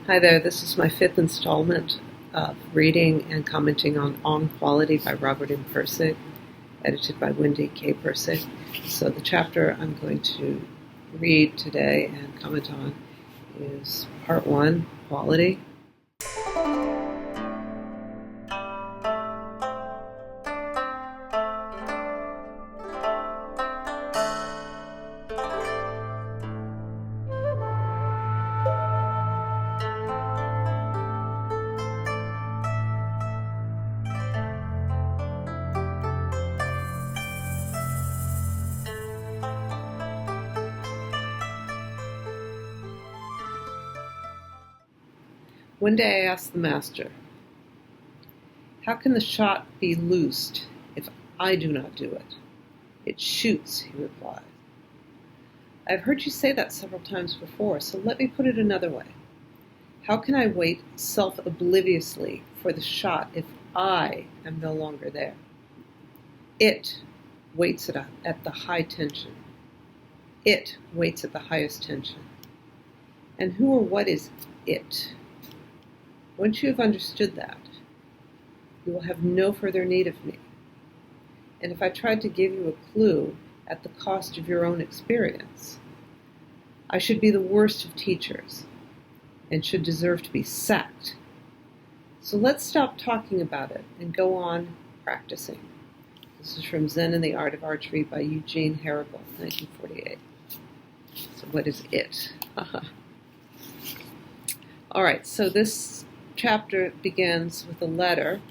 Hi there, this is my fifth installment of reading and commenting on Quality by Robert M. Pirsig, edited by Wendy K. Pirsig. So the chapter I'm going to read today and comment on is Part 1, Quality. One day I asked the master, "How can the shot be loosed if I do not do it?" "It shoots," he replied. "I've heard you say that several times before, so let me put it another way. How can I wait self-obliviously for the shot if I am no longer there? It waits at the high tension. It waits at the highest tension. And who or what is it? Once you have understood that, you will have no further need of me. And if I tried to give you a clue at the cost of your own experience, I should be the worst of teachers and should deserve to be sacked. So let's stop talking about it and go on practicing." This is from Zen and the Art of Archery by Eugene Herrigel, 1948. So what is it? All right, so this chapter begins with a letter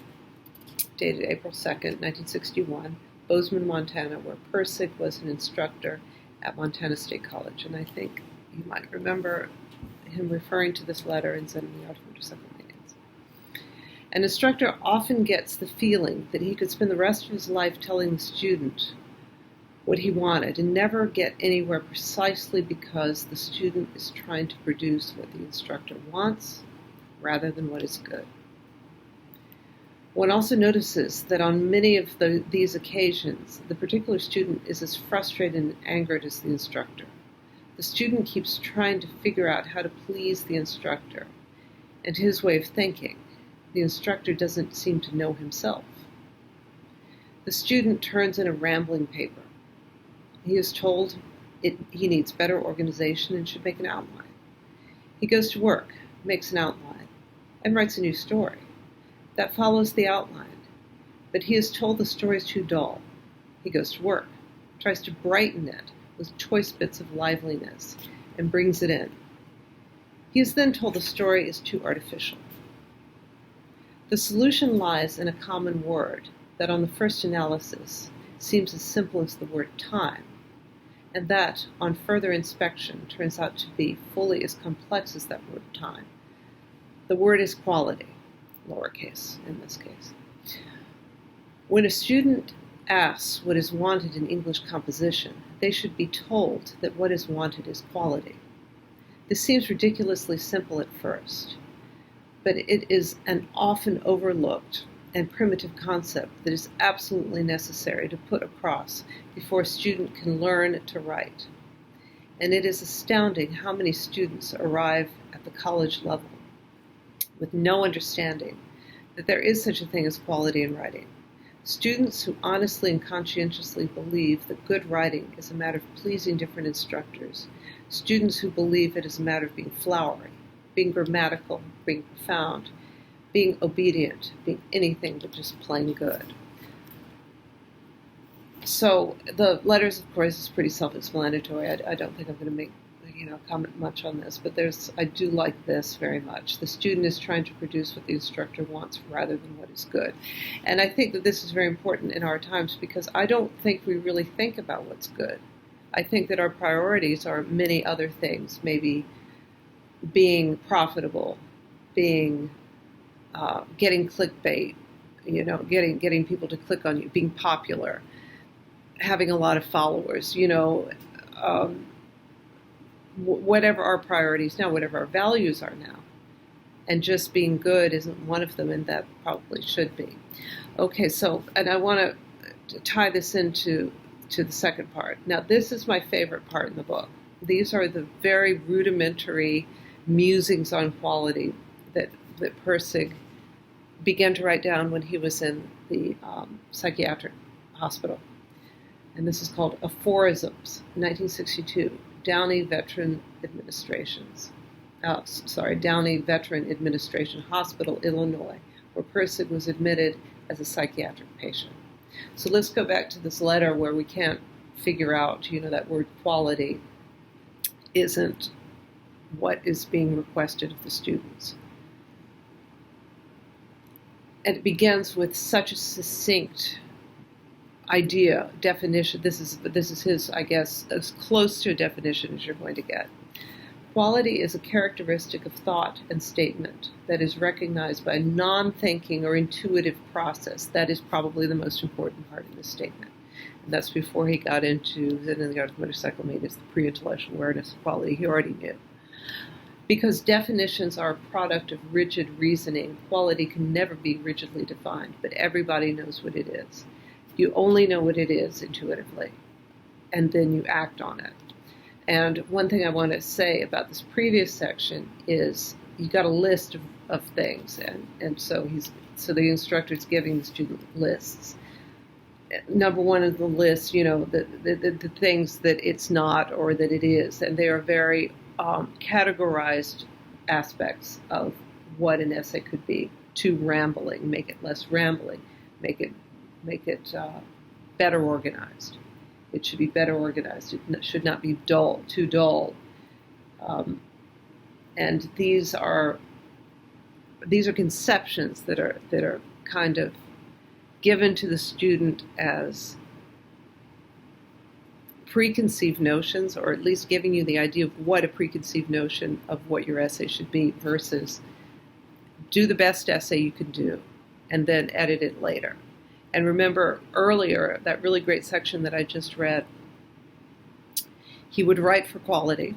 dated April 2nd, 1961, Bozeman, Montana, where Pirsig was an instructor at Montana State College. And I think you might remember him referring to this letter in Zen and the Art of Motorcycle Maintenance. An instructor often gets the feeling that he could spend the rest of his life telling the student what he wanted and never get anywhere precisely because the student is trying to produce what the instructor wants rather than what is good. One also notices that on many of these occasions, the particular student is as frustrated and angered as the instructor. The student keeps trying to figure out how to please the instructor and his way of thinking. The instructor doesn't seem to know himself. The student turns in a rambling paper. He is told he needs better organization and should make an outline. He goes to work, makes an outline, and writes a new story. That follows the outline, but he is told the story is too dull. He goes to work, tries to brighten it with choice bits of liveliness, and brings it in. He is then told the story is too artificial. The solution lies in a common word that on the first analysis seems as simple as the word time, and that on further inspection turns out to be fully as complex as that word time. The word is quality, lowercase in this case. When a student asks what is wanted in English composition, they should be told that what is wanted is quality. This seems ridiculously simple at first, but it is an often overlooked and primitive concept that is absolutely necessary to put across before a student can learn to write. And it is astounding how many students arrive at the college level with no understanding that there is such a thing as quality in writing. Students who honestly and conscientiously believe that good writing is a matter of pleasing different instructors. Students who believe it is a matter of being flowery, being grammatical, being profound, being obedient, being anything but just plain good. So the letters, of course, is pretty self-explanatory. I don't think I'm going to make comment much on this, but I do like this very much. The student is trying to produce what the instructor wants rather than what is good. And I think that this is very important in our times because I don't think we really think about what's good. I think that our priorities are many other things, maybe being profitable, being getting clickbait, getting people to click on you, being popular, having a lot of followers, whatever our priorities now, whatever our values are now. And just being good isn't one of them, and that probably should be. Okay, so, and I want to tie this into the second part. Now, this is my favorite part in the book. These are the very rudimentary musings on quality that Pirsig began to write down when he was in the psychiatric hospital. And this is called Aphorisms, 1962, Downey Veteran Administration Hospital, Illinois, where Pirsig was admitted as a psychiatric patient. So let's go back to this letter where we can't figure out, that word quality isn't what is being requested of the students. And it begins with such a succinct idea, definition. This is his, I guess, as close to a definition as you're going to get. Quality is a characteristic of thought and statement that is recognized by a non-thinking or intuitive process. That is probably the most important part of this statement. And that's before he got into, then in the Art of Motorcycle Maintenance, the pre-intellectual awareness of quality. He already knew. Because definitions are a product of rigid reasoning, quality can never be rigidly defined, but everybody knows what it is. You only know what it is intuitively, and then you act on it. And one thing I want to say about this previous section is you got a list of things, and so the instructor's giving the student lists. Number one of the list, the things that it's not or that it is, and they are very categorized aspects of what an essay could be. Too rambling, make it less rambling, make it better organized. It should be better organized. It should not be dull, too dull. And these are conceptions that are kind of given to the student as preconceived notions, or at least giving you the idea of what a preconceived notion of what your essay should be, versus do the best essay you can do and then edit it later. And remember earlier, that really great section that I just read, he would write for quality,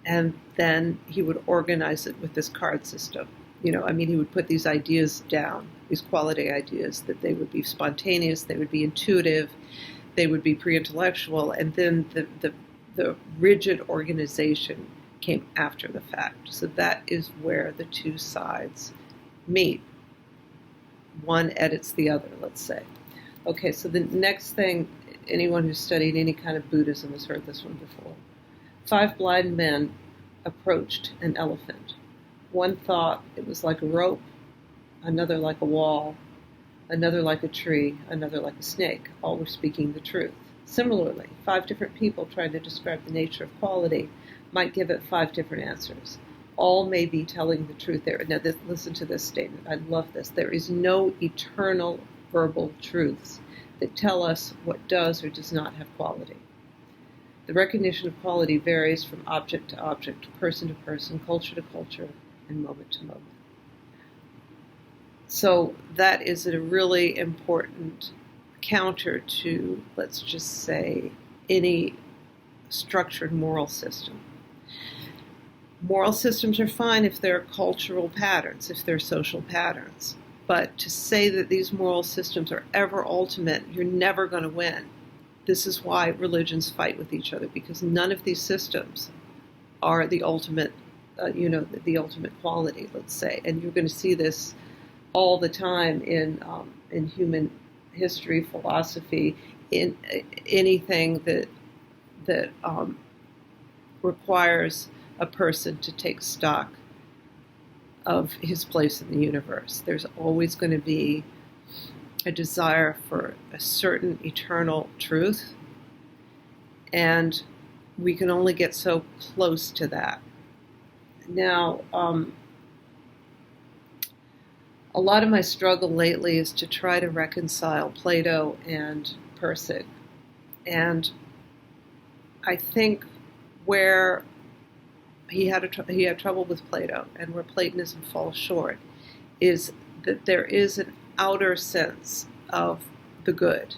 and then he would organize it with this card system. He would put these ideas down, these quality ideas, that they would be spontaneous, they would be intuitive, they would be pre-intellectual, and then the rigid organization came after the fact. So that is where the two sides meet. One edits the other, let's say. Okay, so the next thing, anyone who's studied any kind of Buddhism has heard this one before. 5 blind men approached an elephant. One thought it was like a rope, another like a wall, another like a tree, another like a snake. All were speaking the truth. Similarly, 5 different people trying to describe the nature of quality might give it 5 different answers. All may be telling the truth there. Now, listen to this statement. I love this. There is no eternal verbal truths that tell us what does or does not have quality. The recognition of quality varies from object to object, person to person, culture to culture, and moment to moment. So that is a really important counter to, let's just say, any structured moral system. Moral systems are fine if they're cultural patterns, if they're social patterns. But to say that these moral systems are ever ultimate, you're never going to win. This is why religions fight with each other, because none of these systems are the ultimate, the ultimate quality, let's say. And you're going to see this all the time in human history, philosophy, in anything that requires a person to take stock of his place in the universe. There's always going to be a desire for a certain eternal truth, and we can only get so close to that. Now, a lot of my struggle lately is to try to reconcile Plato and Pirsig. And I think where he had trouble with Plato, and where Platonism falls short, is that there is an outer sense of the good.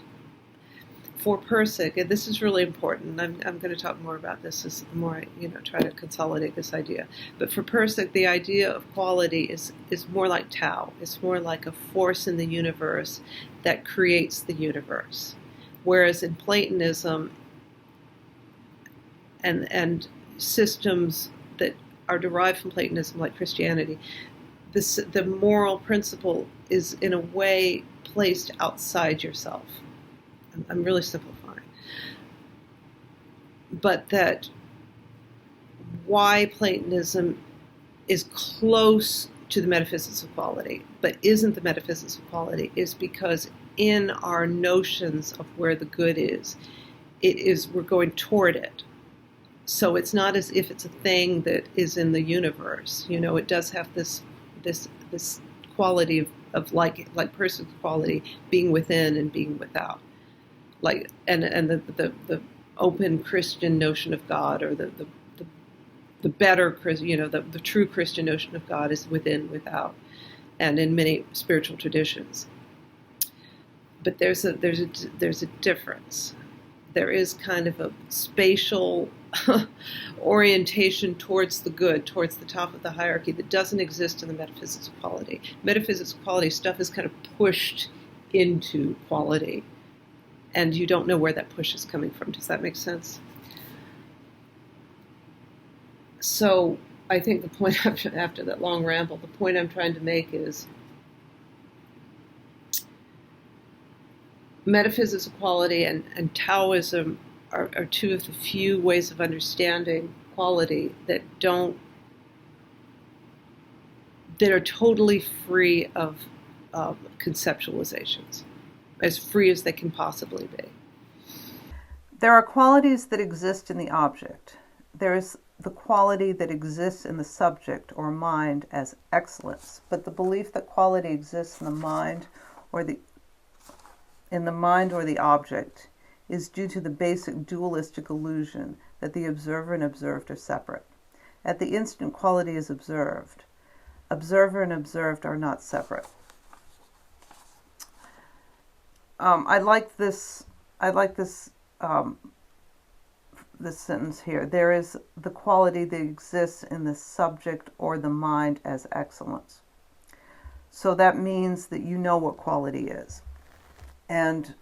For Pirsig, and this is really important, I'm going to talk more about this as more, try to consolidate this idea. But for Pirsig, the idea of quality is more like Tao. It's more like a force in the universe that creates the universe. Whereas in Platonism and systems that are derived from Platonism, like Christianity, the moral principle is in a way placed outside yourself. I'm really simplifying. But that why Platonism is close to the metaphysics of quality, but isn't the metaphysics of quality, is because in our notions of where the good is, we're going toward it. So it's not as if it's a thing that is in the universe. It does have this quality of like Pirsig's quality, being within and being without, like and the open Christian notion of God, or the better, the true Christian notion of God is within, without, and in many spiritual traditions. But there's a difference. There is kind of a spatial orientation towards the good, towards the top of the hierarchy, that doesn't exist in the metaphysics of quality. Metaphysics of quality stuff is kind of pushed into quality, and you don't know where that push is coming from. Does that make sense? So I think the point, after that long ramble, the point I'm trying to make is metaphysics of quality and Taoism are two of the few ways of understanding quality that are totally free of conceptualizations, as free as they can possibly be. There are qualities that exist in the object. There is the quality that exists in the subject or mind as excellence, but the belief that quality exists in the mind or the object is due to the basic dualistic illusion that the observer and observed are separate. At the instant quality is observed, observer and observed are not separate. I like this sentence here. There is the quality that exists in the subject or the mind as excellence. So that means that you know what quality is. And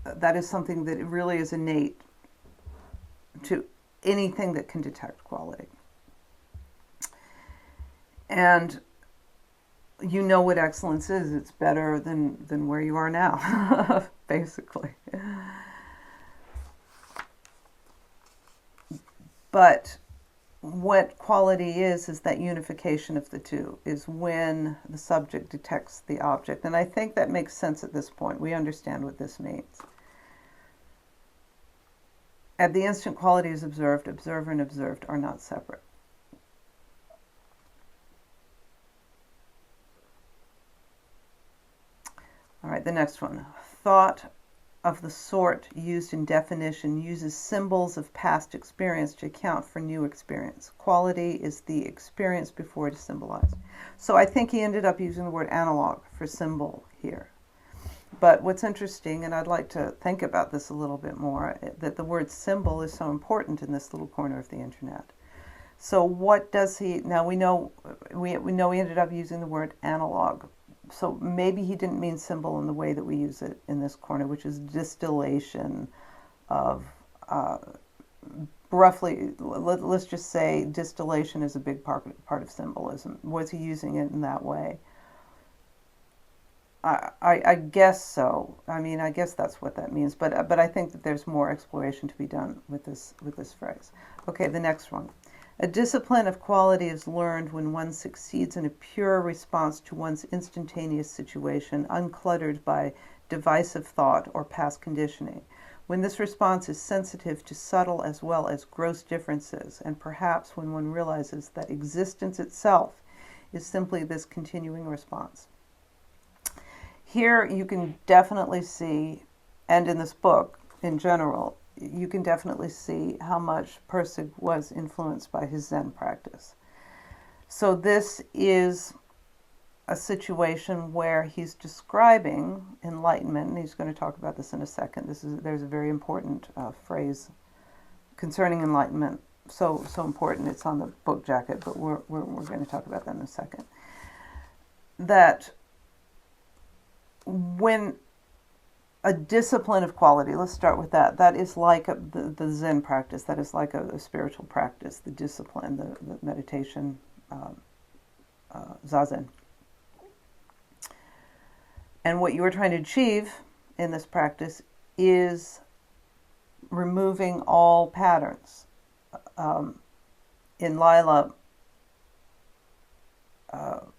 that is something that really is innate to anything that can detect quality. And you know what excellence is. It's better than where you are now, basically. But what quality is that unification of the two, is when the subject detects the object. And I think that makes sense at this point. We understand what this means. At the instant quality is observed, observer and observed are not separate. All right, the next one. Thought of the sort used in definition uses symbols of past experience to account for new experience. Quality is the experience before it is symbolized. So I think he ended up using the word analog for symbol here. But what's interesting, and I'd like to think about this a little bit more, that the word symbol is so important in this little corner of the internet. So what does he, now we know he ended up using the word analog. So maybe he didn't mean symbol in the way that we use it in this corner, which is distillation of, roughly, let's just say distillation is a big part of symbolism. Was he using it in that way? I guess so. I mean, I guess that's what that means. But I think that there's more exploration to be done with this phrase. Okay, the next one. A discipline of quality is learned when one succeeds in a pure response to one's instantaneous situation, uncluttered by divisive thought or past conditioning. When this response is sensitive to subtle as well as gross differences, and perhaps when one realizes that existence itself is simply this continuing response. Here you can definitely see, and in this book in general, you can definitely see how much Pirsig was influenced by his Zen practice. So this is a situation where he's describing enlightenment, and he's going to talk about this in a second. There's a very important phrase concerning enlightenment. So important, it's on the book jacket, but we're going to talk about that in a second. That when a discipline of quality. Let's start with that. That is like the Zen practice. That is like a spiritual practice, the discipline, the meditation, zazen. And what you are trying to achieve in this practice is removing all patterns. In Lila,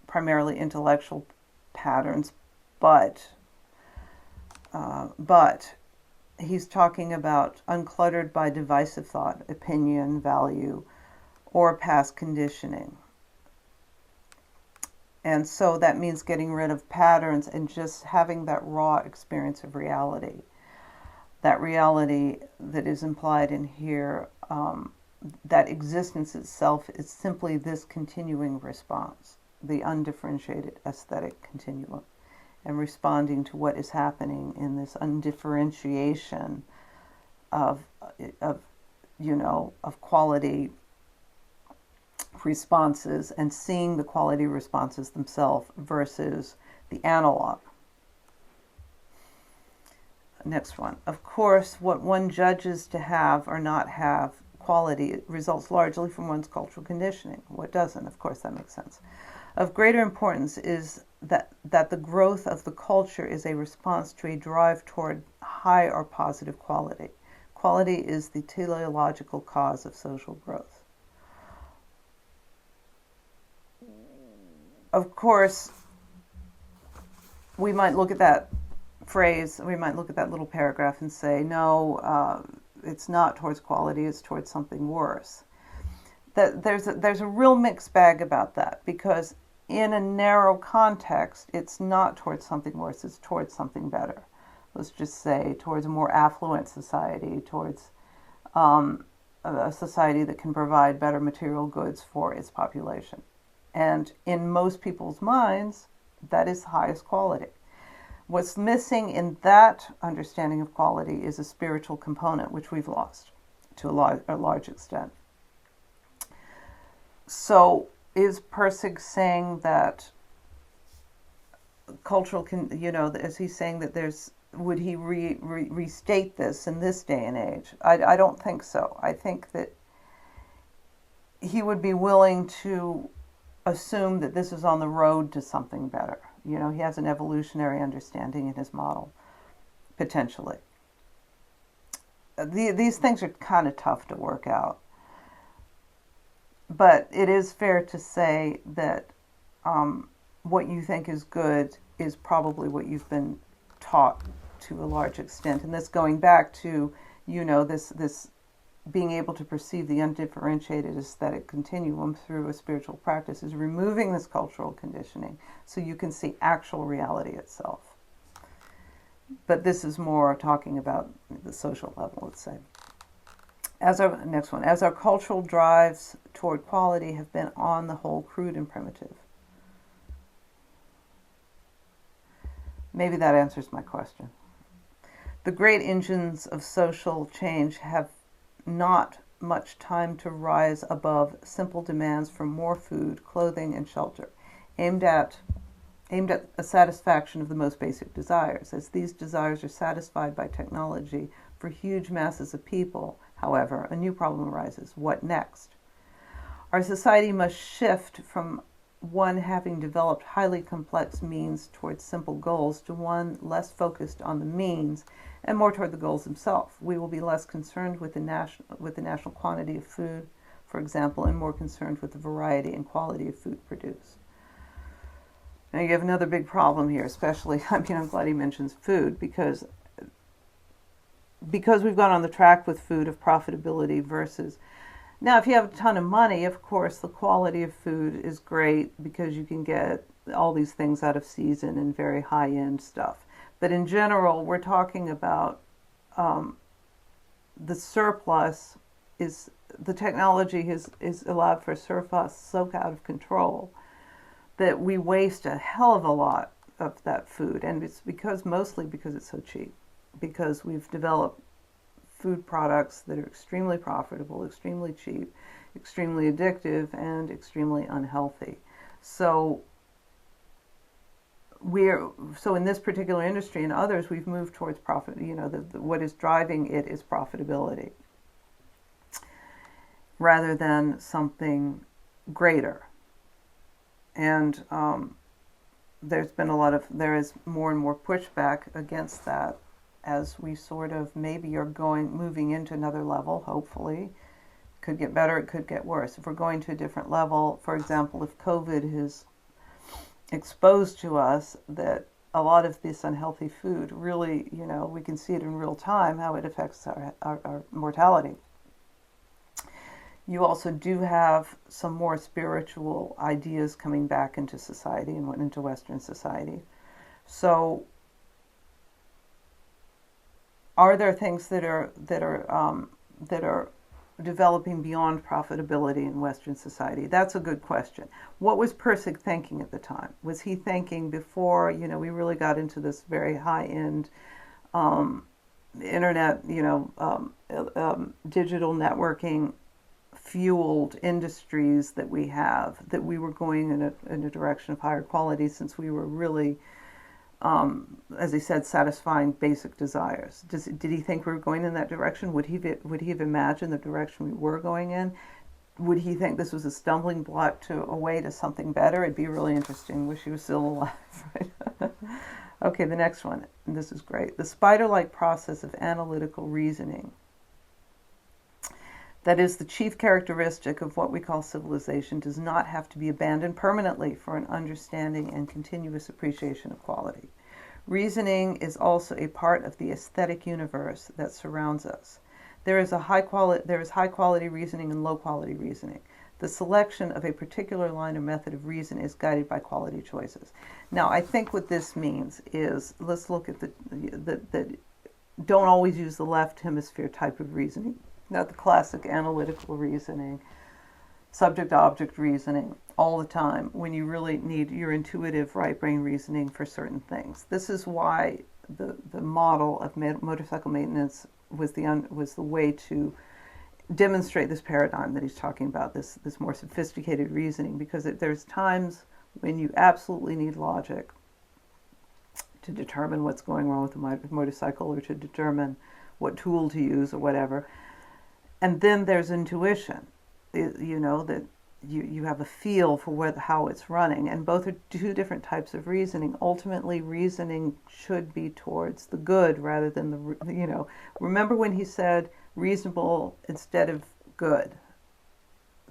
primarily intellectual patterns, but he's talking about uncluttered by divisive thought, opinion, value, or past conditioning. And so that means getting rid of patterns and just having that raw experience of reality. That reality that is implied in here, that existence itself is simply this continuing response, the undifferentiated aesthetic continuum, and responding to what is happening in this undifferentiation of quality responses, and seeing the quality responses themselves versus the analog. Next one. Of course, what one judges to have or not have quality results largely from one's cultural conditioning. What doesn't? Of course, that makes sense. Of greater importance is that the growth of the culture is a response to a drive toward high or positive quality. Quality is the teleological cause of social growth. Of course, we might look at that phrase, we might look at that little paragraph and say, no, it's not towards quality, it's towards something worse. There's a real mixed bag about that, because in a narrow context, it's not towards something worse, it's towards something better. Let's just say towards a more affluent society, towards a society that can provide better material goods for its population. And in most people's minds, that is highest quality. What's missing in that understanding of quality is a spiritual component, which we've lost to a large extent. So is Pirsig saying that cultural, is he saying that would he restate this in this day and age? I don't think so. I think that he would be willing to assume that this is on the road to something better. He has an evolutionary understanding in his model, potentially. These things are kind of tough to work out. But it is fair to say that what you think is good is probably what you've been taught to a large extent. And this going back to, this being able to perceive the undifferentiated aesthetic continuum through a spiritual practice is removing this cultural conditioning so you can see actual reality itself. But this is more talking about the social level, let's say. As our cultural drives toward quality have been on the whole crude and primitive. Maybe that answers my question. The great engines of social change have not much time to rise above simple demands for more food, clothing, and shelter, aimed at a satisfaction of the most basic desires. As these desires are satisfied by technology for huge masses of people, however, a new problem arises. What next? Our society must shift from one having developed highly complex means towards simple goals to one less focused on the means and more toward the goals themselves. We will be less concerned with the national quantity of food, for example, and more concerned with the variety and quality of food produced. Now you have another big problem here, especially, I'm glad he mentions food, because we've gone on the track with food of profitability versus... Now, if you have a ton of money, of course, the quality of food is great because you can get all these things out of season and very high-end stuff. But in general, we're talking about the surplus is... The technology is allowed for surplus so out of control that we waste a hell of a lot of that food. And it's mostly because it's so cheap. Because we've developed food products that are extremely profitable, extremely cheap, extremely addictive, and extremely unhealthy. So so in this particular industry and others, we've moved towards profit. What is driving it is profitability rather than something greater. And there is more and more pushback against that as we sort of maybe are moving into another level, hopefully. It could get better, it could get worse. If we're going to a different level, for example, if COVID has exposed to us that a lot of this unhealthy food really, we can see it in real time, how it affects our mortality. You also do have some more spiritual ideas coming back into society and into Western society. So, are there things that are developing beyond profitability in Western society? That's a good question. What was Pirsig thinking at the time? Was he thinking before, we really got into this very high-end internet, digital networking fueled industries that we have, that we were going in a direction of higher quality, since we were really, as I said, satisfying basic desires? Did he think we were going in that direction? Would he have imagined the direction we were going in? Would he think this was a stumbling block to a way to something better? It'd be really interesting. Wish he was still alive, right? Okay, the next one. And this is great. The spider-like process of analytical reasoning. That is, the chief characteristic of what we call civilization does not have to be abandoned permanently for an understanding and continuous appreciation of quality. Reasoning is also a part of the aesthetic universe that surrounds us. There is high quality reasoning and low quality reasoning. The selection of a particular line or method of reason is guided by quality choices. Now, I think what this means is, let's look at the don't always use the left hemisphere type of reasoning. Not the classic analytical reasoning, subject-object reasoning all the time, when you really need your intuitive right-brain reasoning for certain things. This is why the model of motorcycle maintenance was the way to demonstrate this paradigm that he's talking about, this more sophisticated reasoning, because there's times when you absolutely need logic to determine what's going wrong with the motorcycle, or to determine what tool to use or whatever. And then there's intuition, that you have a feel for how it's running. And both are two different types of reasoning. Ultimately, reasoning should be towards the good rather than remember when he said reasonable instead of good,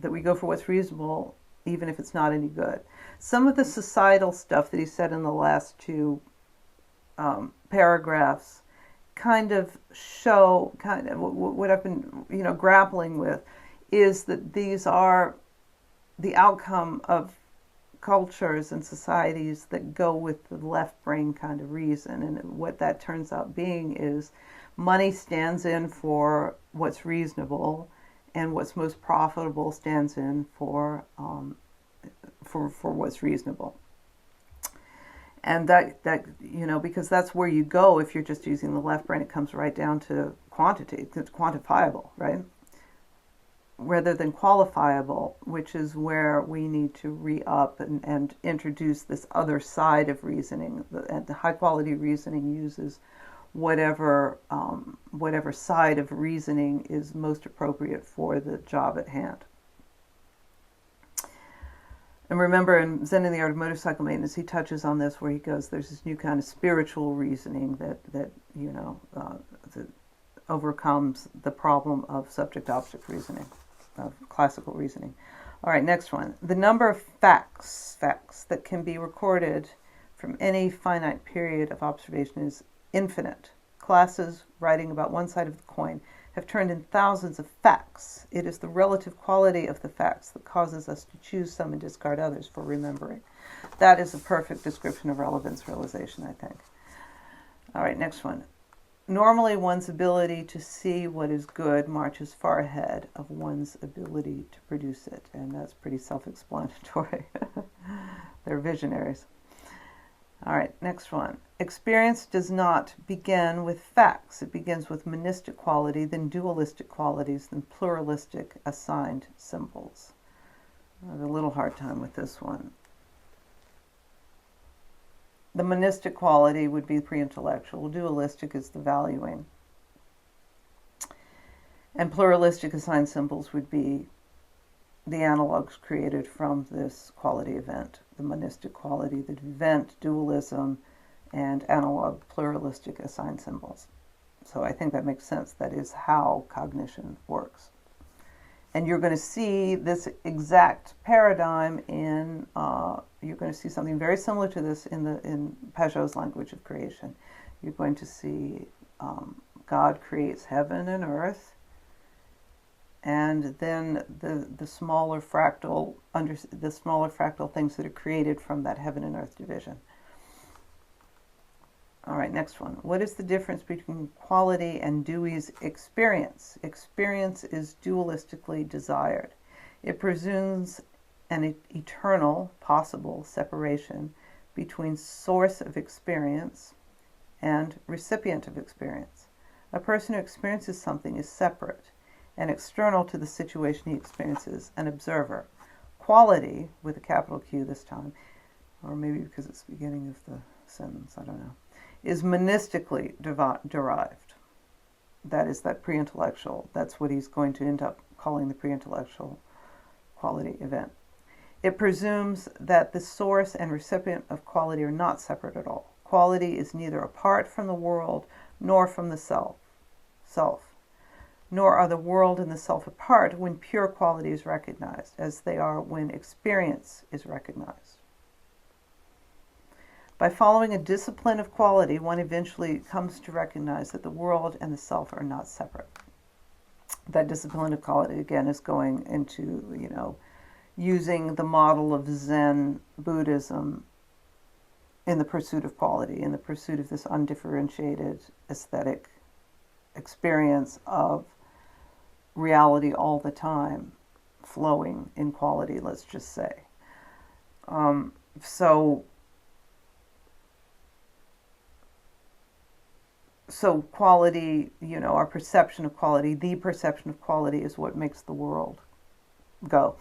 that we go for what's reasonable even if it's not any good. Some of the societal stuff that he said in the last two paragraphs kind of show what I've been grappling with, is that these are the outcome of cultures and societies that go with the left brain kind of reason. And what that turns out being is money stands in for what's reasonable, and what's most profitable stands in for what's reasonable. And that because that's where you go if you're just using the left brain. It comes right down to quantity. It's quantifiable, right? Rather than qualifiable, which is where we need to re-up and introduce this other side of reasoning. The high-quality reasoning uses whatever side of reasoning is most appropriate for the job at hand. And remember, in Zen and the Art of Motorcycle Maintenance, he touches on this, where he goes, there's this new kind of spiritual reasoning that overcomes the problem of subject-object reasoning, of classical reasoning. All right, next one. The number of facts that can be recorded from any finite period of observation is infinite. Classes writing about one side of the coin have turned in thousands of facts. It is the relative quality of the facts that causes us to choose some and discard others for remembering. That is a perfect description of relevance realization, I think. All right, next one. Normally, one's ability to see what is good marches far ahead of one's ability to produce it. And that's pretty self-explanatory. They're visionaries. All right, next one. Experience does not begin with facts. It begins with monistic quality, then dualistic qualities, then pluralistic assigned symbols. I have a little hard time with this one. The monistic quality would be pre-intellectual. Dualistic is the valuing. And pluralistic assigned symbols would be the analogs created from this quality event. The monistic quality, the event, dualism, and analog pluralistic assigned symbols. So I think that makes sense. That is how cognition works. And you're going to see this exact paradigm in, you're going to see something very similar to this in Pajot's language of creation. You're going to see God creates heaven and earth, and then the smaller fractal things that are created from that heaven and earth division. All right, next one. What is the difference between quality and Dewey's experience? Experience is dualistically desired. It presumes an eternal, possible separation between source of experience and recipient of experience. A person who experiences something is separate and external to the situation he experiences, an observer. Quality, with a capital Q this time, or maybe because it's the beginning of the sentence, I don't know, is monistically derived. That is that pre-intellectual. That's what he's going to end up calling the pre-intellectual quality event. It presumes that the source and recipient of quality are not separate at all. Quality is neither apart from the world nor from the self, nor are the world and the self apart when pure quality is recognized, as they are when experience is recognized. By following a discipline of quality, one eventually comes to recognize that the world and the self are not separate. That discipline of quality, again, is going into, using the model of Zen Buddhism in the pursuit of quality, in the pursuit of this undifferentiated aesthetic experience of reality all the time, flowing in quality, let's just say. So quality, our perception of quality, the perception of quality is what makes the world go.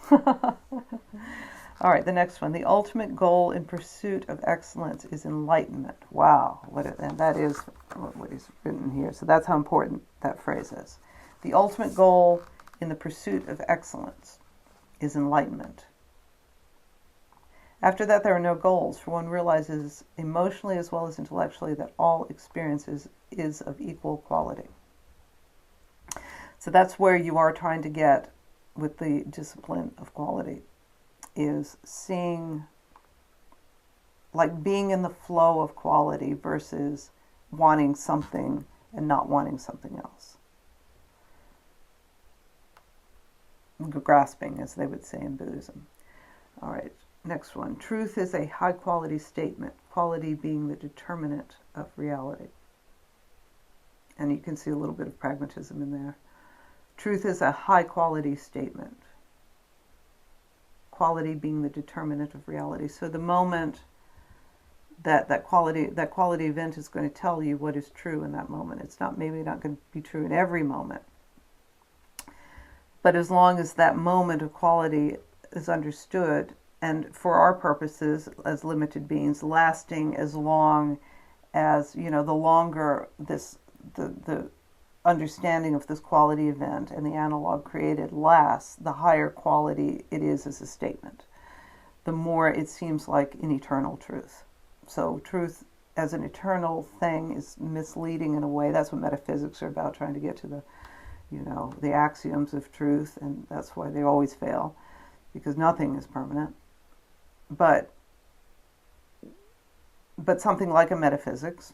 All right, the next one. The ultimate goal in pursuit of excellence is enlightenment. Wow, and that is what is written here. So that's how important that phrase is. The ultimate goal in the pursuit of excellence is enlightenment. After that, there are no goals, for one realizes emotionally as well as intellectually that all experience is of equal quality. So that's where you are trying to get with the discipline of quality, is seeing, like being in the flow of quality versus wanting something and not wanting something else. Grasping, as they would say in Buddhism. All right. Next one. Truth is a high-quality statement, quality being the determinant of reality. And you can see a little bit of pragmatism in there. Truth is a high-quality statement, quality being the determinant of reality. So the moment that quality event is going to tell you what is true in that moment. It's maybe not going to be true in every moment. But as long as that moment of quality is understood, and for our purposes as limited beings, lasting as long as, the longer the understanding of this quality event and the analog created lasts, the higher quality it is as a statement. The more it seems like an eternal truth. So truth as an eternal thing is misleading in a way. That's what metaphysics are about, trying to get to the axioms of truth, and that's why they always fail, because nothing is permanent. But something like a metaphysics,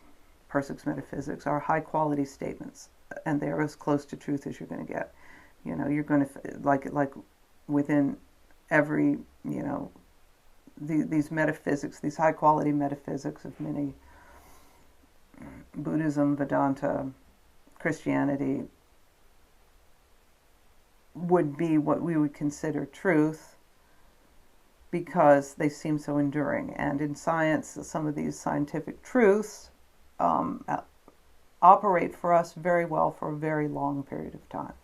Pirsig's metaphysics, are high quality statements, and they're as close to truth as you're going to get. You're going to, like within every, these metaphysics, these high quality metaphysics of many, Buddhism, Vedanta, Christianity, would be what we would consider truth, because they seem so enduring. And in science, some of these scientific truths operate for us very well for a very long period of time.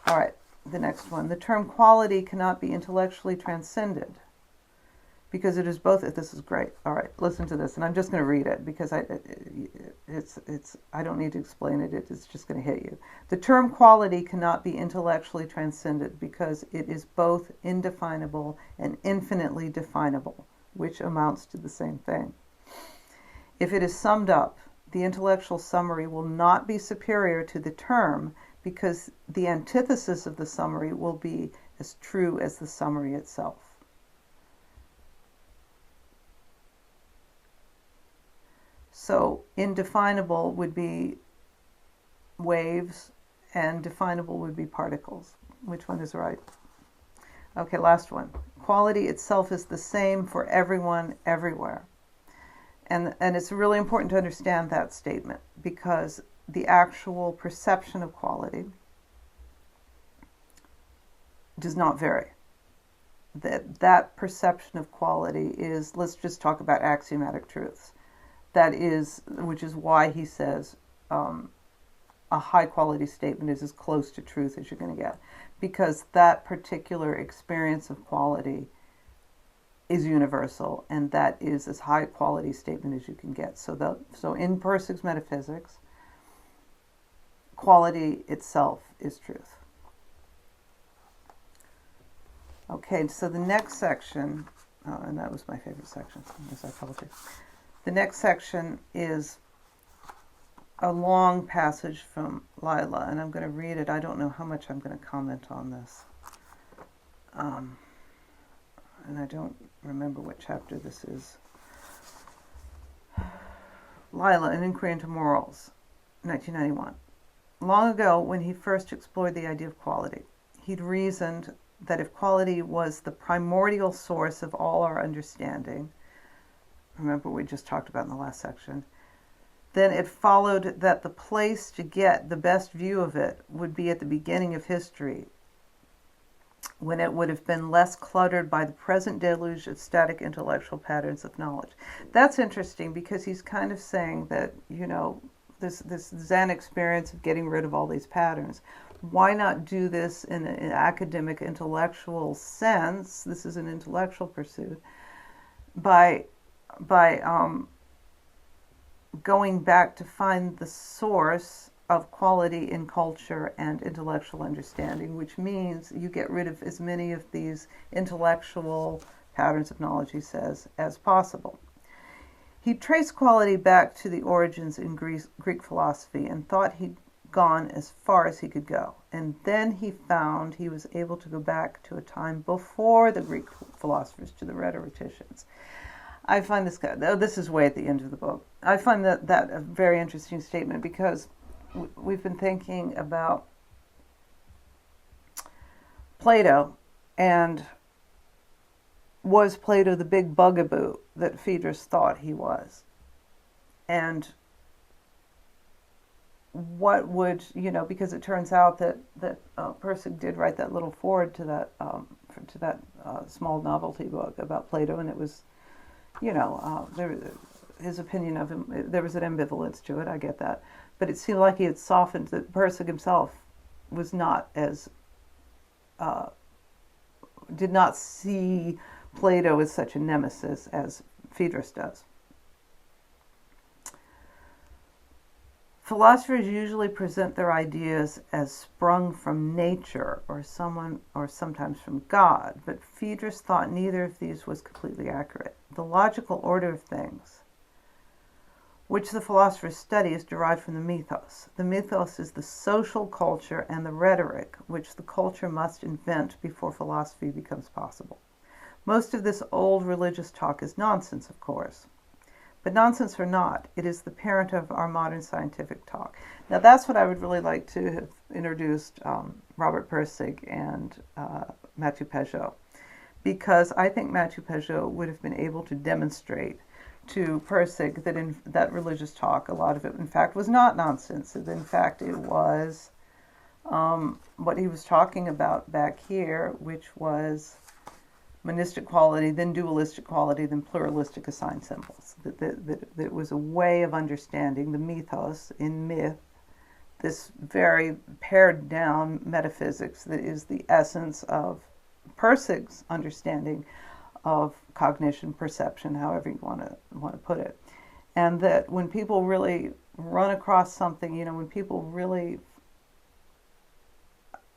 All right, the next one. The term quality cannot be intellectually transcended because it is both. This is great. All right, listen to this, and I'm just going to read it because I don't need to explain it. It's just going to hit you. The term quality cannot be intellectually transcended because it is both indefinable and infinitely definable, which amounts to the same thing. If it is summed up, the intellectual summary will not be superior to the term because the antithesis of the summary will be as true as the summary itself. So indefinable would be waves and definable would be particles. Which one is right? Okay, last one. Quality itself is the same for everyone, everywhere. And it's really important to understand that statement because the actual perception of quality does not vary. That perception of quality is, let's just talk about axiomatic truths. That is, which is why he says a high quality statement is as close to truth as you're going to get, because that particular experience of quality is universal, and that is as high quality statement as you can get. So in Pirsig's metaphysics, quality itself is truth. Okay, so the next section, and that was my favorite section, the psychology. The next section is a long passage from Lila, and I'm going to read it. I don't know how much I'm going to comment on this. And I don't remember what chapter this is. Lila, An Inquiry into Morals, 1991. Long ago, when he first explored the idea of quality, he'd reasoned that if quality was the primordial source of all our understanding, remember we just talked about in the last section, then it followed that the place to get the best view of it would be at the beginning of history, when it would have been less cluttered by the present deluge of static intellectual patterns of knowledge. That's interesting because he's kind of saying that, this Zen experience of getting rid of all these patterns, why not do this in an academic, intellectual sense? This is an intellectual pursuit, by going back to find the source of quality in culture and intellectual understanding, which means you get rid of as many of these intellectual patterns of knowledge, he says, as possible. He traced quality back to the origins in Greek philosophy and thought he'd gone as far as he could go. And then he found he was able to go back to a time before the Greek philosophers, to the rhetoricians. I find this is way at the end of the book. I find that a very interesting statement because we've been thinking about Plato, and was Plato the big bugaboo that Phaedrus thought he was? And what would, because it turns out that Pirsig did write that little foreword to that small novelty book about Plato, and it was, his opinion of him, there was an ambivalence to it, I get that. But it seemed like he had softened, that Pirsig himself was not as, did not see Plato as such a nemesis as Phaedrus does. Philosophers usually present their ideas as sprung from nature or sometimes from God, but Phaedrus thought neither of these was completely accurate. The logical order of things, which the philosophers study, is derived from the mythos. The mythos is the social culture and the rhetoric which the culture must invent before philosophy becomes possible. Most of this old religious talk is nonsense, of course. But nonsense or not, it is the parent of our modern scientific talk. Now that's what I would really like to have introduced Robert Pirsig and Mathieu Peugeot, because I think Mathieu Peugeot would have been able to demonstrate to Pirsig that in that religious talk, a lot of it, in fact, was not nonsense. In fact, it was what he was talking about back here, which was monistic quality, then dualistic quality, then pluralistic assigned symbols. That it was a way of understanding the mythos in myth, this very pared down metaphysics that is the essence of Pirsig's understanding of cognition, perception, however you want to put it. And that when people really run across something, when people really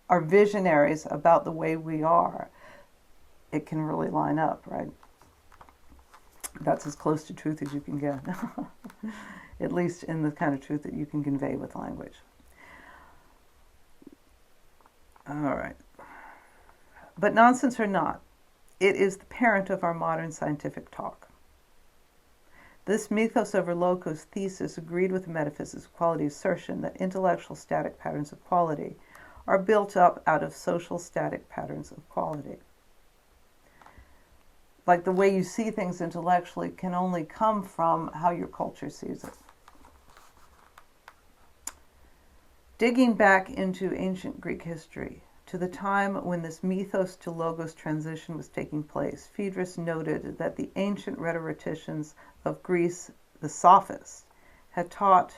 are visionaries about the way we are, it can really line up, right? That's as close to truth as you can get, at least in the kind of truth that you can convey with language. All right. But nonsense or not, it is the parent of our modern scientific talk. This mythos over logos thesis agreed with the metaphysics of quality assertion that intellectual static patterns of quality are built up out of social static patterns of quality. Like the way you see things intellectually can only come from how your culture sees it. Digging back into ancient Greek history, to the time when this mythos to logos transition was taking place, Phaedrus noted that the ancient rhetoricians of Greece, the sophists, had taught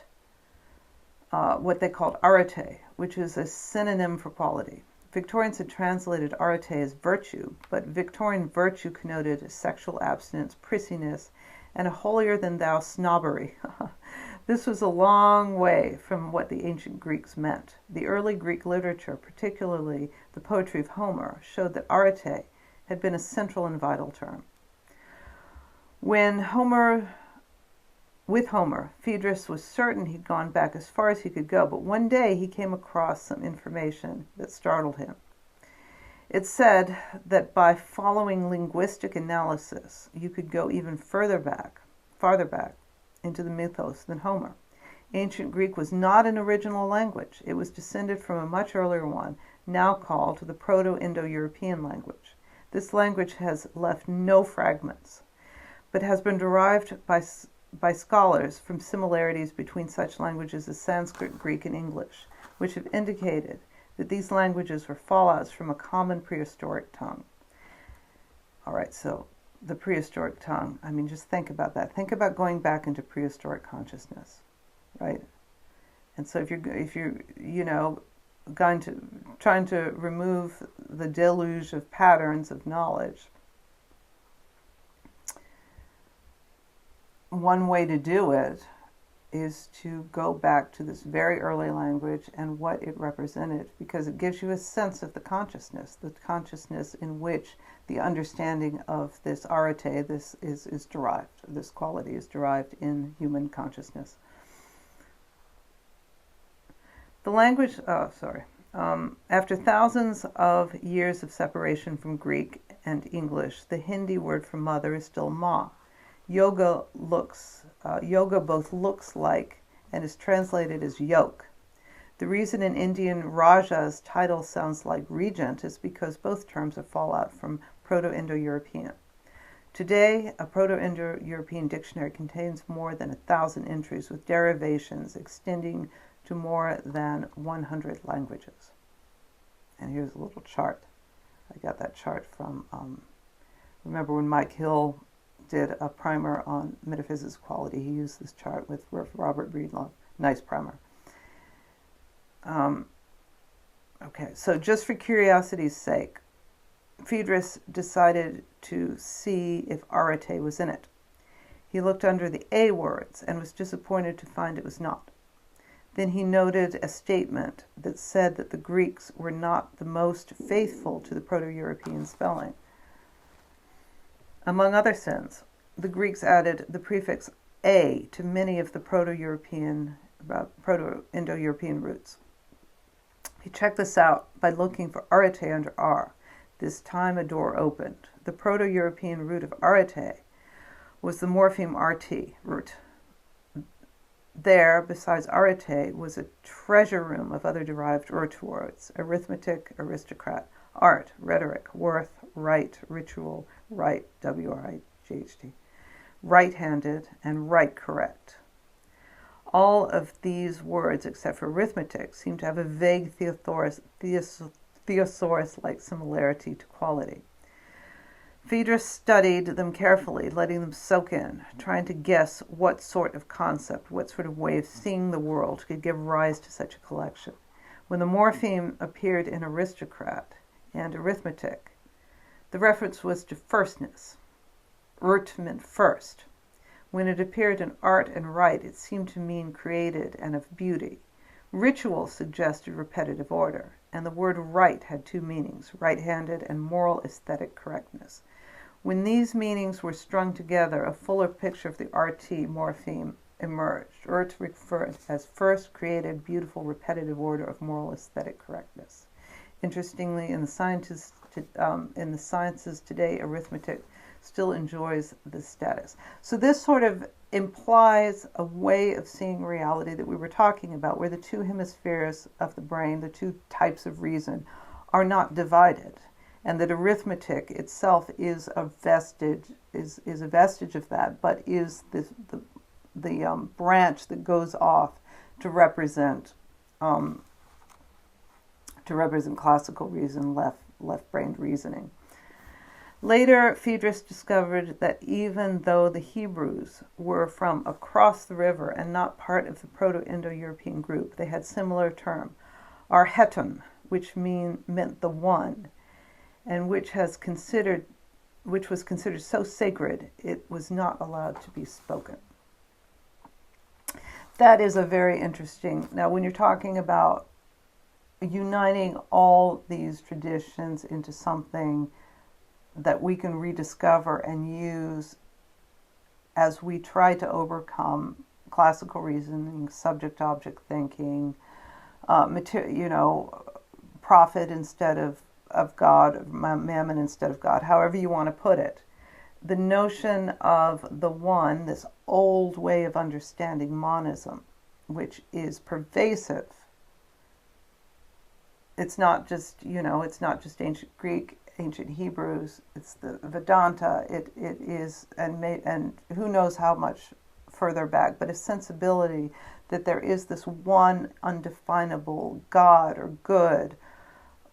what they called arete, which is a synonym for quality. Victorians had translated arete as virtue, but Victorian virtue connoted sexual abstinence, prissiness, and a holier-than-thou snobbery. This was a long way from what the ancient Greeks meant. The early Greek literature, particularly the poetry of Homer, showed that arete had been a central and vital term. With Homer, Phaedrus was certain he'd gone back as far as he could go, but one day he came across some information that startled him. It said that by following linguistic analysis, you could go even farther back into the mythos than Homer. Ancient Greek was not an original language. It was descended from a much earlier one, now called the Proto-Indo-European language. This language has left no fragments, but has been derived by scholars from similarities between such languages as Sanskrit, Greek, and English, which have indicated that these languages were fallouts from a common prehistoric tongue. All right, so the prehistoric tongue, just think about that. Think about going back into prehistoric consciousness, right? And so if you're trying to remove the deluge of patterns of knowledge, one way to do it is to go back to this very early language and what it represented, because it gives you a sense of the consciousness in which the understanding of this arete, this is derived, this quality is derived in human consciousness. The language, after thousands of years of separation from Greek and English, the Hindi word for mother is still ma. Yoga both looks like and is translated as yoke. The reason an Indian Raja's title sounds like regent is because both terms are fallout from Proto-Indo-European. Today, a Proto-Indo-European dictionary contains more than 1,000 entries with derivations extending to more than 100 languages. And here's a little chart. I got that chart from, remember when Mike Hill did a primer on metaphysics quality. He used this chart with Robert Breedlove. Nice primer. Okay, so just for curiosity's sake, Phaedrus decided to see if arete was in it. He looked under the A words and was disappointed to find it was not. Then he noted a statement that said that the Greeks were not the most faithful to the Proto-European spelling. Among other sins, the Greeks added the prefix A to many of the Proto-Indo-European roots. He checked this out by looking for arete under R. This time a door opened. The Proto-European root of arete was the morpheme RT root. There, besides arete, was a treasure room of other derived root words: arithmetic, aristocrat, art, rhetoric, worth, right, ritual, right, W-R-I-G-H-T, right-handed, and right correct. All of these words, except for arithmetic, seem to have a vague thesaurus-like similarity to quality. Phaedrus studied them carefully, letting them soak in, trying to guess what sort of concept, what sort of way of seeing the world could give rise to such a collection. When the morpheme appeared in aristocrat and arithmetic, the reference was to firstness. Urt meant first. When it appeared in art and rite, it seemed to mean created and of beauty. Ritual suggested repetitive order, and the word right had two meanings, right-handed and moral aesthetic correctness. When these meanings were strung together, a fuller picture of the RT morpheme emerged. Urt referred as first created, beautiful, repetitive order of moral aesthetic correctness. Interestingly, in the sciences today, arithmetic still enjoys this status. So this sort of implies a way of seeing reality that we were talking about, where the two hemispheres of the brain, the two types of reason, are not divided, and that arithmetic itself is a vestige of that, but is the branch that goes off to represent classical reason, left-brained reasoning. Later, Friedrich discovered that even though the Hebrews were from across the river and not part of the Proto-Indo-European group, they had similar term, arheton, which meant the one, and which was considered so sacred it was not allowed to be spoken. That is a very interesting. Now, when you're talking about uniting all these traditions into something that we can rediscover and use as we try to overcome classical reasoning, subject-object thinking, profit instead of God, mammon instead of God, however you want to put it. The notion of the one, this old way of understanding monism, which is pervasive. It's not just ancient Greek, ancient Hebrews, it's the Vedanta, it is, and who knows how much further back, but a sensibility that there is this one undefinable God or good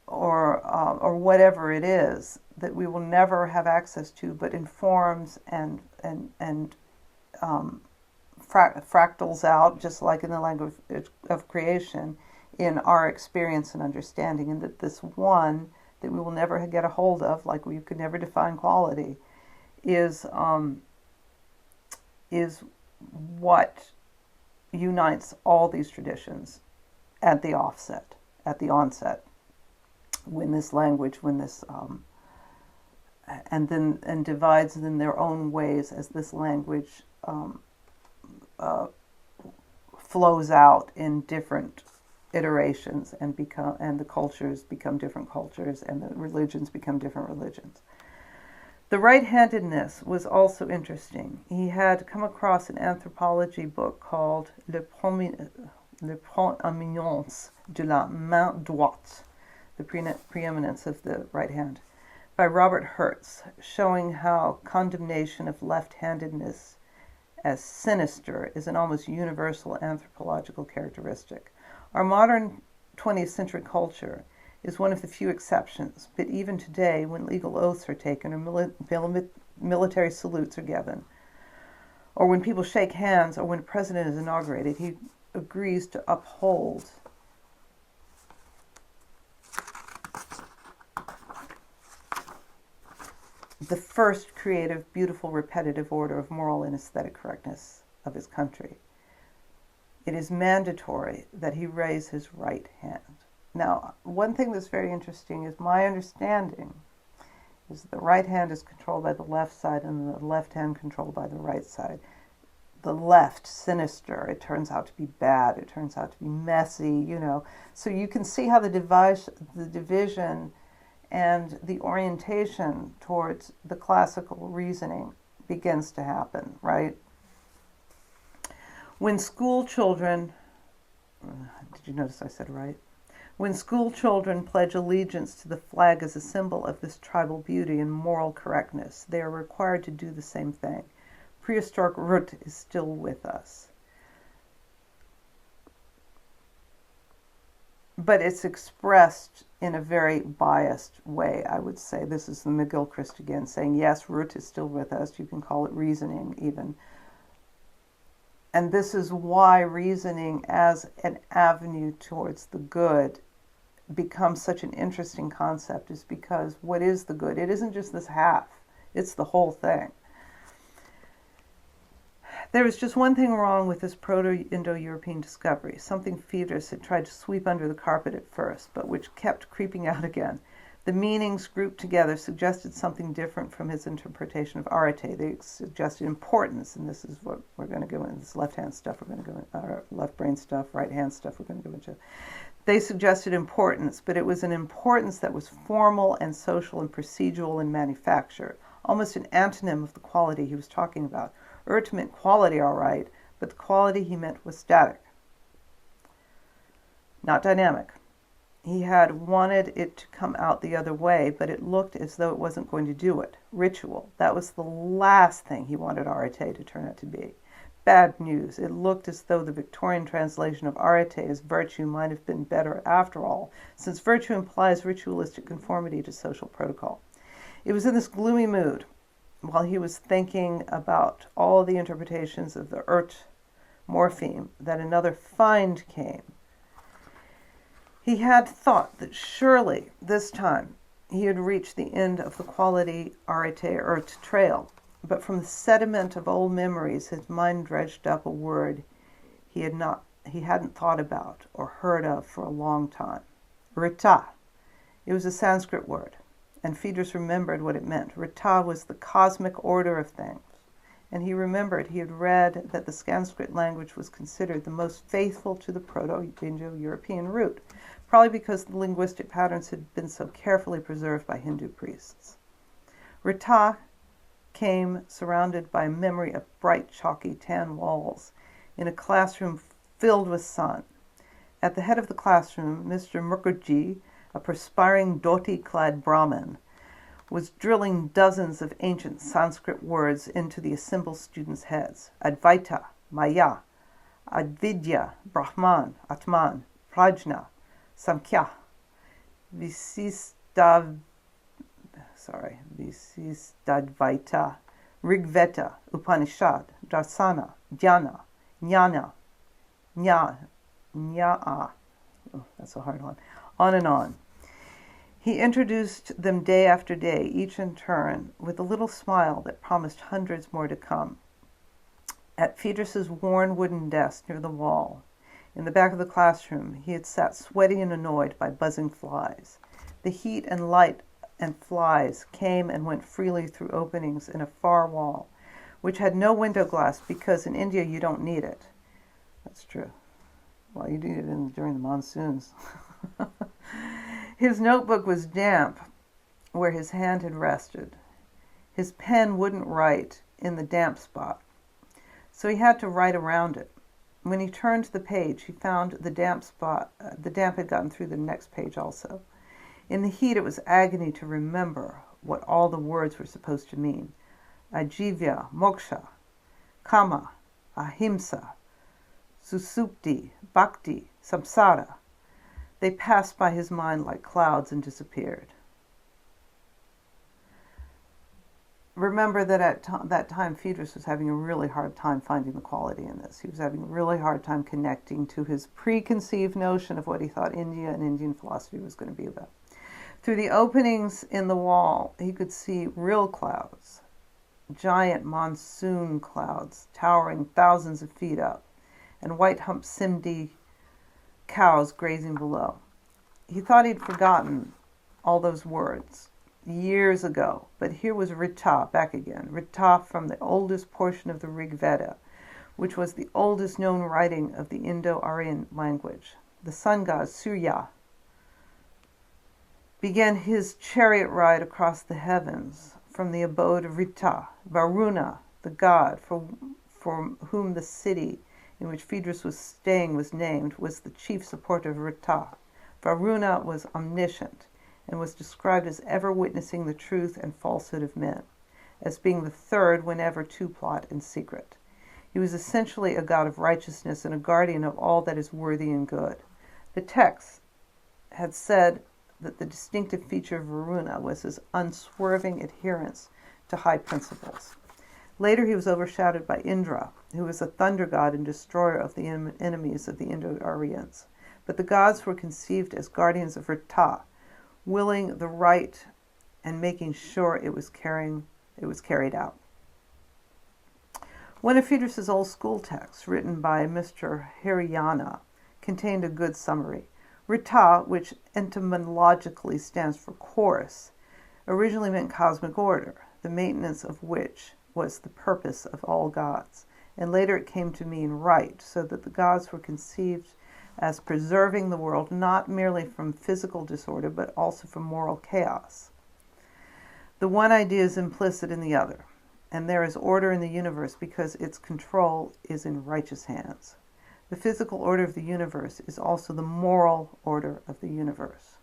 or whatever it is that we will never have access to, but informs and fractals out, just like in the language of creation, in our experience and understanding, and that this one that we will never get a hold of, like we could never define quality, is what unites all these traditions at the onset, when this language, and divides them in their own ways as this language flows out in different iterations and the cultures become different cultures and the religions become different religions. The right-handedness was also interesting. He had come across an anthropology book called Le Prééminence de la main droite, the preeminence of the right hand, by Robert Hertz, showing how condemnation of left-handedness as sinister is an almost universal anthropological characteristic. Our modern 20th century culture is one of the few exceptions, but even today, when legal oaths are taken or military salutes are given, or when people shake hands, or when a president is inaugurated, he agrees to uphold the first creative, beautiful, repetitive order of moral and aesthetic correctness of his country. It is mandatory that he raise his right hand. Now, one thing that's very interesting is my understanding is the right hand is controlled by the left side and the left hand controlled by the right side. The left, sinister, it turns out to be bad, it turns out to be messy, So you can see how the division and the orientation towards the classical reasoning begins to happen, right? When school children, did you notice I said right? When school children pledge allegiance to the flag as a symbol of this tribal beauty and moral correctness, they are required to do the same thing. Prehistoric root is still with us. But it's expressed in a very biased way, I would say. This is the McGilchrist again saying, yes, root is still with us. You can call it reasoning even. And this is why reasoning as an avenue towards the good becomes such an interesting concept, is because what is the good? It isn't just this half, it's the whole thing. There was just one thing wrong with this Proto-Indo-European discovery, something Fiedrus had tried to sweep under the carpet at first, but which kept creeping out again. The meanings grouped together suggested something different from his interpretation of arete. They suggested importance, and this is what we're going to go into. This left-hand stuff we're going to go into, left brain stuff, right-hand stuff we're going to go into. They suggested importance, but it was an importance that was formal and social and procedural and manufactured, almost an antonym of the quality he was talking about. Urt meant quality, all right, but the quality he meant was static, not dynamic. He had wanted it to come out the other way, but it looked as though it wasn't going to do it. Ritual. That was the last thing he wanted arete to turn out to be. Bad news. It looked as though the Victorian translation of arete as virtue might have been better after all, since virtue implies ritualistic conformity to social protocol. It was in this gloomy mood, while he was thinking about all the interpretations of the Urt morpheme, that another find came. He had thought that surely this time he had reached the end of the quality arete-Urt trail, but from the sediment of old memories his mind dredged up a word he hadn't thought about or heard of for a long time. Rita. It was a Sanskrit word, and Fiedrus remembered what it meant. Rita was the cosmic order of things, and he remembered he had read that the Sanskrit language was considered the most faithful to the Proto-Indo-European root, probably because the linguistic patterns had been so carefully preserved by Hindu priests. Rita came surrounded by a memory of bright, chalky tan walls in a classroom filled with sun. At the head of the classroom, Mr. Mukherjee, a perspiring, dhoti-clad Brahmin, was drilling dozens of ancient Sanskrit words into the assembled students' heads. Advaita, Maya, Advidya, Brahman, Atman, Prajna, Samkhya, Visistadvaita, Rigveda, Upanishad, Darsana, Jnana, Jnana, Jnana. Oh, that's a hard one. On and on. He introduced them day after day, each in turn, with a little smile that promised hundreds more to come. At Fiedrus's worn wooden desk near the wall, in the back of the classroom, he had sat sweaty and annoyed by buzzing flies. The heat and light and flies came and went freely through openings in a far wall, which had no window glass because in India you don't need it. That's true. Well, you need it during the monsoons. His notebook was damp where his hand had rested. His pen wouldn't write in the damp spot, so he had to write around it. When he turned to the page, he found the damp had gotten through the next page also. In the heat, it was agony to remember what all the words were supposed to mean. Ajivya, moksha, kama, ahimsa, susupti, bhakti, samsara. They passed by his mind like clouds and disappeared. Remember that at that time, Fiedrus was having a really hard time finding the quality in this. He was having a really hard time connecting to his preconceived notion of what he thought India and Indian philosophy was going to be about. Through the openings in the wall, he could see real clouds, giant monsoon clouds towering thousands of feet up, and white-humped Sindhi cows grazing below. He thought he'd forgotten all those words years ago, but here was Rita back again. Rita from the oldest portion of the Rig Veda, which was the oldest known writing of the Indo-Aryan language. The sun god Surya began his chariot ride across the heavens from the abode of Rita. Varuna, the god for whom the city in which Fiedrus was staying was named, was the chief supporter of Rita. Varuna was omniscient and was described as ever witnessing the truth and falsehood of men, as being the third whenever two plot in secret. He was essentially a god of righteousness and a guardian of all that is worthy and good. The text had said that the distinctive feature of Varuna was his unswerving adherence to high principles. Later he was overshadowed by Indra, who was a thunder god and destroyer of the enemies of the Indo-Aryans. But the gods were conceived as guardians of Rita, willing the right and making sure it was carried out. One of Friedrich's old school texts, written by Mr. Hirayana, contained a good summary. Rita, which etymologically stands for chorus, originally meant cosmic order, the maintenance of which was the purpose of all gods, and later it came to mean right, so that the gods were conceived as preserving the world not merely from physical disorder, but also from moral chaos. The one idea is implicit in the other, and there is order in the universe because its control is in righteous hands. The physical order of the universe is also the moral order of the universe.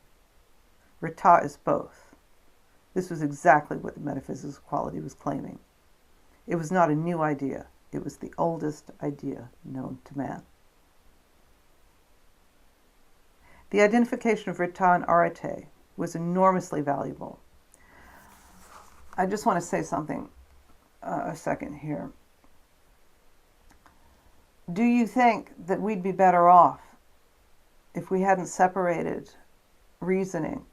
Rita is both. This was exactly what the metaphysics of quality was claiming. It was not a new idea. It was the oldest idea known to man. The identification of Rita and Arete was enormously valuable. I just want to say something a second here. Do you think that we'd be better off if we hadn't separated reasoning,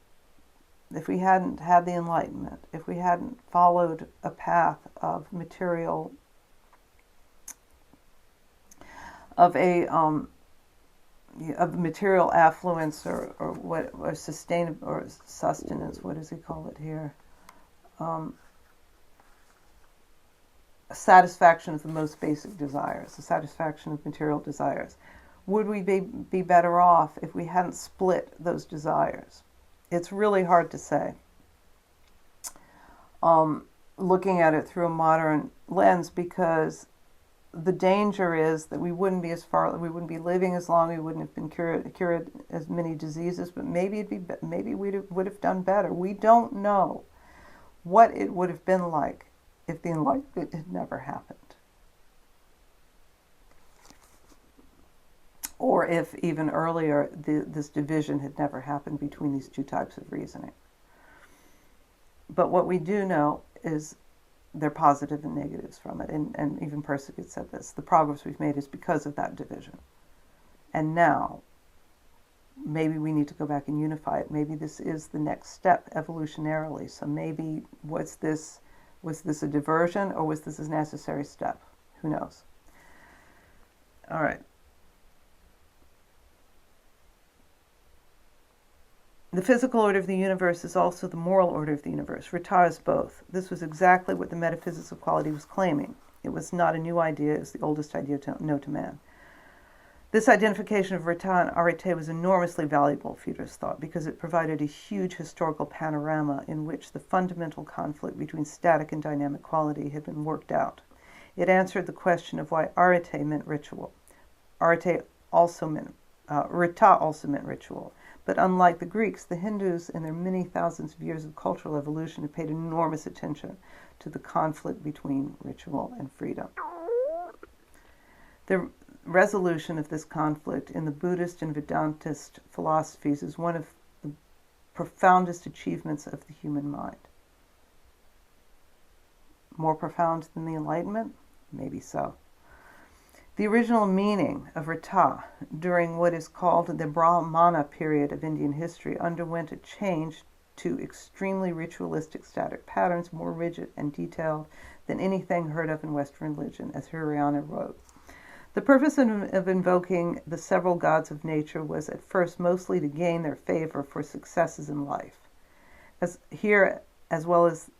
if we hadn't had the Enlightenment, if we hadn't followed a path of material, of material affluence or sustenance? What does he call it here? Satisfaction of the most basic desires, the satisfaction of material desires. Would we be better off if we hadn't split those desires? It's really hard to say. Looking at it through a modern lens, because the danger is that we wouldn't be living as long, we wouldn't have been cured as many diseases, but maybe we would have done better. We don't know what it would have been like if the Enlightenment had never happened. Or if even earlier this division had never happened between these two types of reasoning. But what we do know is there are positive and negatives from it. And even Pirsig had said this. The progress we've made is because of that division. And now, maybe we need to go back and unify it. Maybe this is the next step evolutionarily. So maybe was this a diversion, or was this a necessary step? Who knows? All right. The physical order of the universe is also the moral order of the universe. Rita is both. This was exactly what the metaphysics of quality was claiming. It was not a new idea. It was the oldest idea known to man. This identification of Rita and Arete was enormously valuable, Friedrich thought, because it provided a huge historical panorama in which the fundamental conflict between static and dynamic quality had been worked out. It answered the question of why Arete meant ritual. Rita also meant ritual. But unlike the Greeks, the Hindus, in their many thousands of years of cultural evolution, have paid enormous attention to the conflict between ritual and freedom. The resolution of this conflict in the Buddhist and Vedantist philosophies is one of the profoundest achievements of the human mind. More profound than the Enlightenment? Maybe so. The original meaning of Rita during what is called the Brahmana period of Indian history underwent a change to extremely ritualistic static patterns, more rigid and detailed than anything heard of in Western religion, as Hirayana wrote. The purpose of invoking the several gods of nature was at first mostly to gain their favor for successes in life, as well as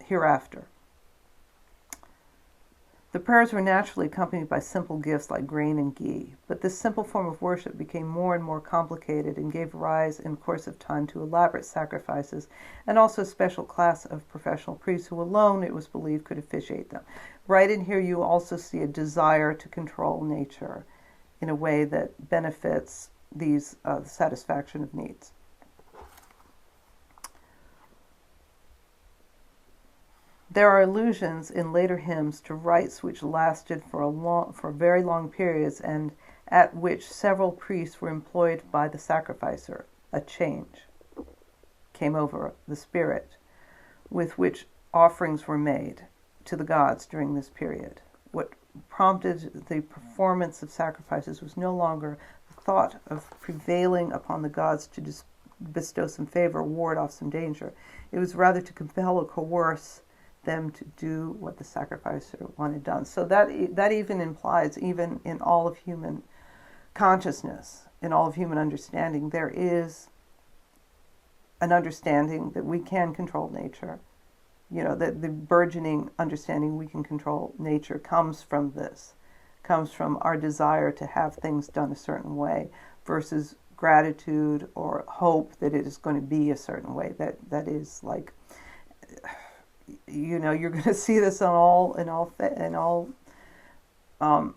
hereafter. The prayers were naturally accompanied by simple gifts like grain and ghee, but this simple form of worship became more and more complicated and gave rise in the course of time to elaborate sacrifices and also a special class of professional priests who alone, it was believed, could officiate them. Right in here you also see a desire to control nature in a way that benefits these satisfaction of needs. There are allusions in later hymns to rites which lasted for very long periods and at which several priests were employed by the sacrificer. A change came over the spirit with which offerings were made to the gods during this period. What prompted the performance of sacrifices was no longer the thought of prevailing upon the gods to bestow some favor, ward off some danger. It was rather to compel or coerce them to do what the sacrificer wanted done. So that even implies, even in all of human consciousness, in all of human understanding, there is an understanding that we can control nature. That the burgeoning understanding we can control nature comes from this, comes from our desire to have things done a certain way versus gratitude or hope that it is going to be a certain way. That is like, you're going to see this in all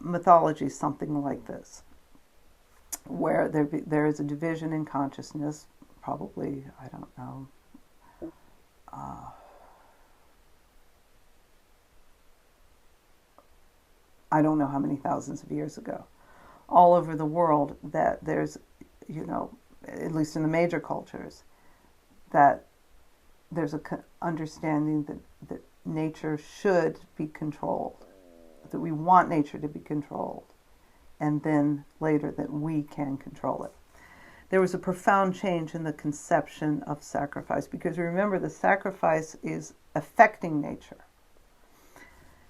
mythology, something like this, where there is a division in consciousness, probably, I don't know, I don't know how many thousands of years ago, all over the world, that there's, at least in the major cultures, that there's a understanding that nature should be controlled, that we want nature to be controlled, and then later that we can control it. There was a profound change in the conception of sacrifice, because remember, the sacrifice is affecting nature,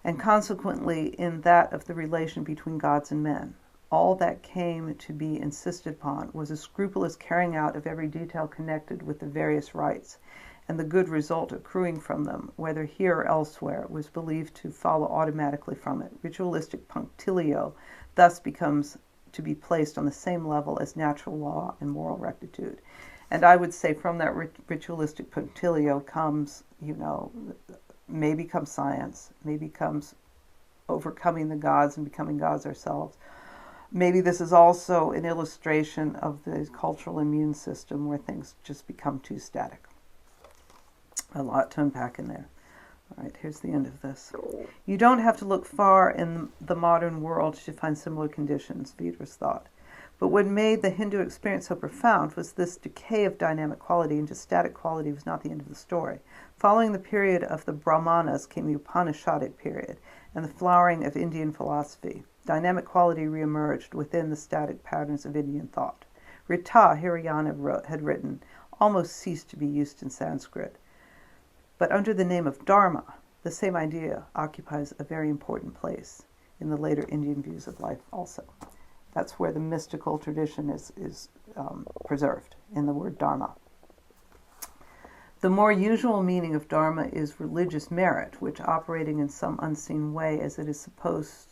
and consequently in that of the relation between gods and men. All that came to be insisted upon was a scrupulous carrying out of every detail connected with the various rites, and the good result accruing from them, whether here or elsewhere, was believed to follow automatically from it. Ritualistic punctilio thus becomes to be placed on the same level as natural law and moral rectitude. And I would say from that ritualistic punctilio comes, maybe comes science, maybe comes overcoming the gods and becoming gods ourselves. Maybe this is also an illustration of the cultural immune system where things just become too static. A lot to unpack in there. All right, here's the end of this. You don't have to look far in the modern world to find similar conditions, Vedras thought. But what made the Hindu experience so profound was this decay of dynamic quality into static quality was not the end of the story. Following the period of the Brahmanas came the Upanishadic period and the flowering of Indian philosophy. Dynamic quality reemerged within the static patterns of Indian thought. Rita, Hirayana had written, almost ceased to be used in Sanskrit. But under the name of Dharma, the same idea occupies a very important place in the later Indian views of life also. That's where the mystical tradition is preserved, in the word Dharma. The more usual meaning of Dharma is religious merit, which, operating in some unseen way as it is supposed,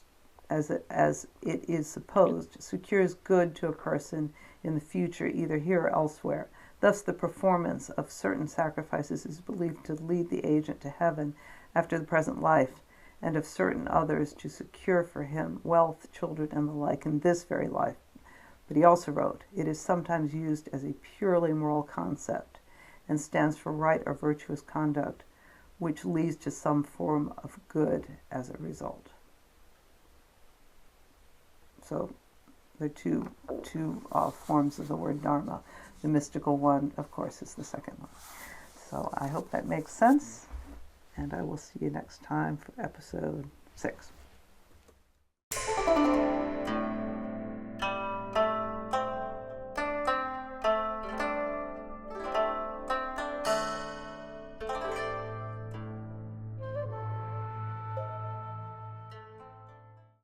secures good to a person in the future, either here or elsewhere. Thus, the performance of certain sacrifices is believed to lead the agent to heaven after the present life, and of certain others to secure for him wealth, children, and the like in this very life. But he also wrote, it is sometimes used as a purely moral concept and stands for right or virtuous conduct, which leads to some form of good as a result. So there are two forms of the word Dharma. The mystical one, of course, is the second one. So I hope that makes sense, and I will see you next time for episode 6.